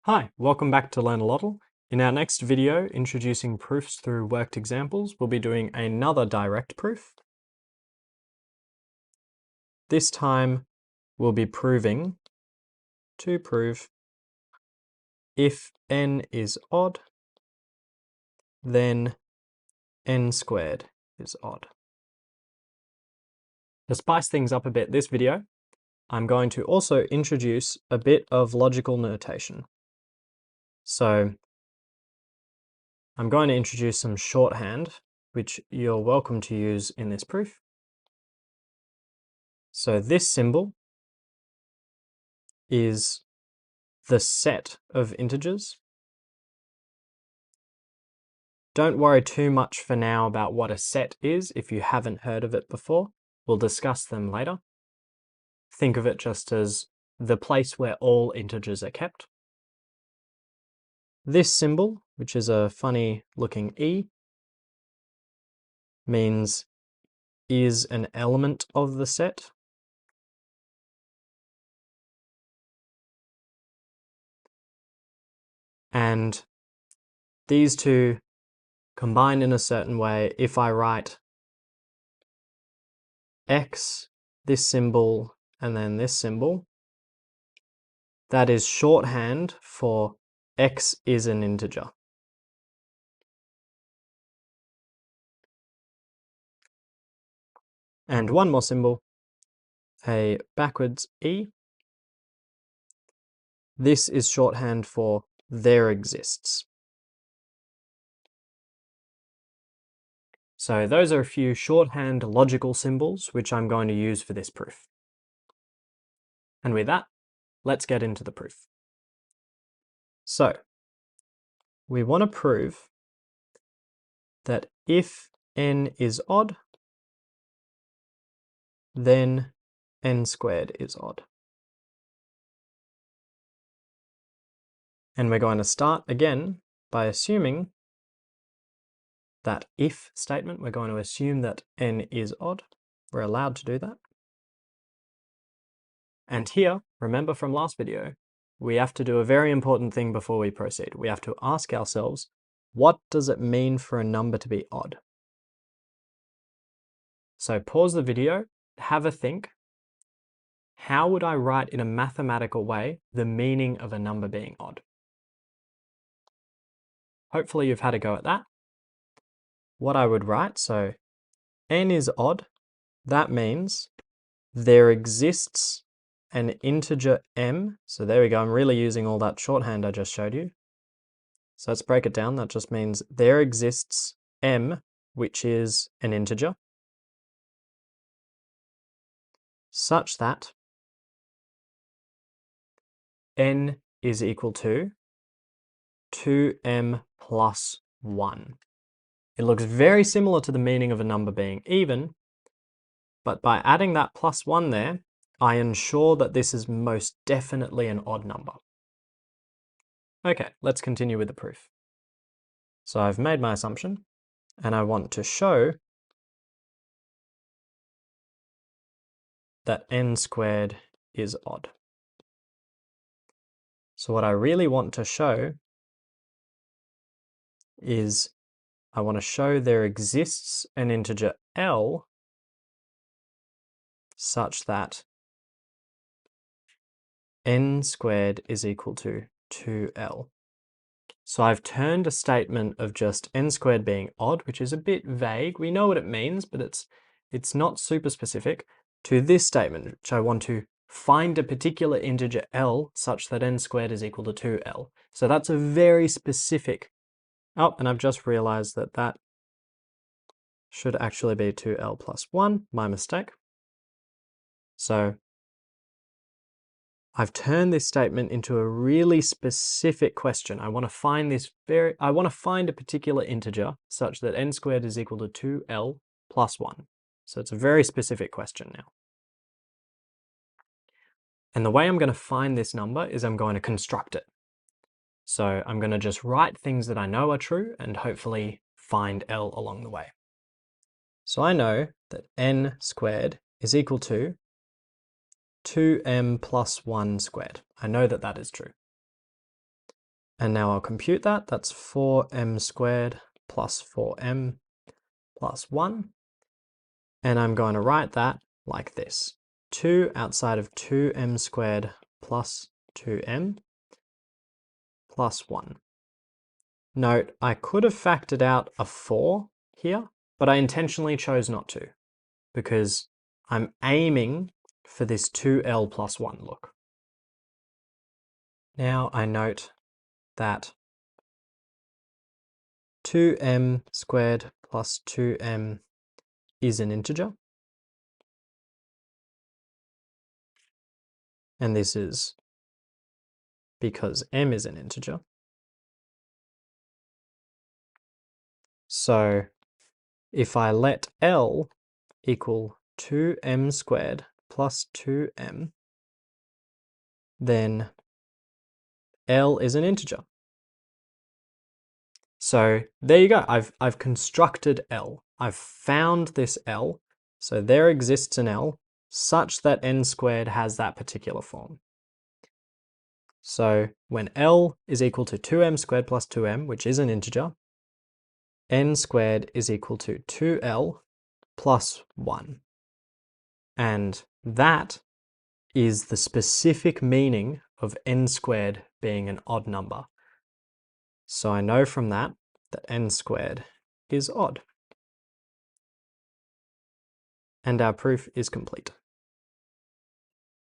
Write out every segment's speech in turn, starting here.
Hi, welcome back to Learn a Lotl. In our next video, introducing proofs through worked examples, we'll be doing another direct proof. This time, we'll be proving to prove if n is odd, then n squared is odd. To spice things up a bit this video, I'm going to also introduce a bit of logical notation. So I'm going to introduce some shorthand, which you're welcome to use in this proof. So this symbol is the set of integers. Don't worry too much for now about what a set is if you haven't heard of it before. We'll discuss them later. Think of it just as the place where all integers are kept. This symbol, which is a funny looking E, means is an element of the set. And these two combine in a certain way. If I write X, this symbol, and then this symbol, that is shorthand for X is an integer. And one more symbol, a backwards E. This is shorthand for there exists. So those are a few shorthand logical symbols which I'm going to use for this proof. And with that, let's get into the proof. So we want to prove that if n is odd, then n squared is odd. And we're going to start again by assuming that if statement. We're going to assume that n is odd. We're allowed to do that. And here, remember from last video, we have to do a very important thing before we proceed. We have to ask ourselves, what does it mean for a number to be odd? So pause the video, have a think. How would I write in a mathematical way the meaning of a number being odd? Hopefully you've had a go at that. What I would write, so n is odd, that means there exists an integer m. So there we go, I'm really using all that shorthand I just showed you. So let's break it down. That just means there exists m, which is an integer, such that n is equal to 2m plus 1. It looks very similar to the meaning of a number being even, but by adding that plus 1 there, I ensure that this is most definitely an odd number. Okay, let's continue with the proof. So I've made my assumption, and I want to show that n squared is odd. So what I really want to show is I want to show there exists an integer L such that n squared is equal to 2L. So I've turned a statement of just n squared being odd, which is a bit vague. We know what it means, but it's not super specific, to this statement, which I want to find a particular integer L such that n squared is equal to 2L. So that's a very specific. Oh, and I've just realized that that should actually be 2L plus 1, my mistake. So I've turned this statement into a really specific question. I want to find a particular integer such that n squared is equal to 2L plus 1. So it's a very specific question now. And the way I'm going to find this number is I'm going to construct it. So I'm going to just write things that I know are true and hopefully find L along the way. So I know that n squared is equal to 2m plus 1 squared. I know that that is true. And now I'll compute that. That's 4m squared plus 4m plus 1. And I'm going to write that like this. 2 outside of 2m squared plus 2m plus 1. Note, I could have factored out a 4 here, but I intentionally chose not to because I'm aiming for this 2l plus 1 look. Now I note that 2m squared plus 2m is an integer. And this is because m is an integer. So if I let L equal 2m squared plus 2m, then L is an integer. So there you go. I've constructed L. I've found this L. So there exists an L such that n squared has that particular form. So when L is equal to 2m squared plus 2m, which is an integer, n squared is equal to 2l plus 1. And that is the specific meaning of n squared being an odd number. So I know from that that n squared is odd. And our proof is complete.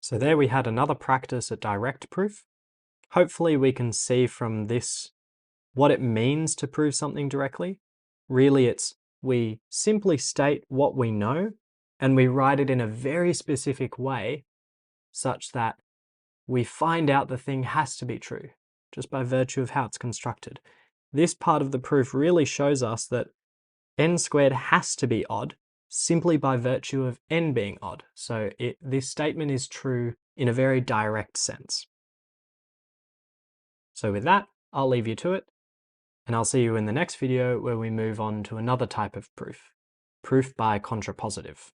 So there we had another practice at direct proof. Hopefully we can see from this what it means to prove something directly. Really, it's we simply state what we know and we write it in a very specific way such that we find out the thing has to be true just by virtue of how it's constructed. This part of the proof really shows us that n squared has to be odd simply by virtue of n being odd. So this statement is true in a very direct sense. So with that, I'll leave you to it, and I'll see you in the next video where we move on to another type of proof by contrapositive.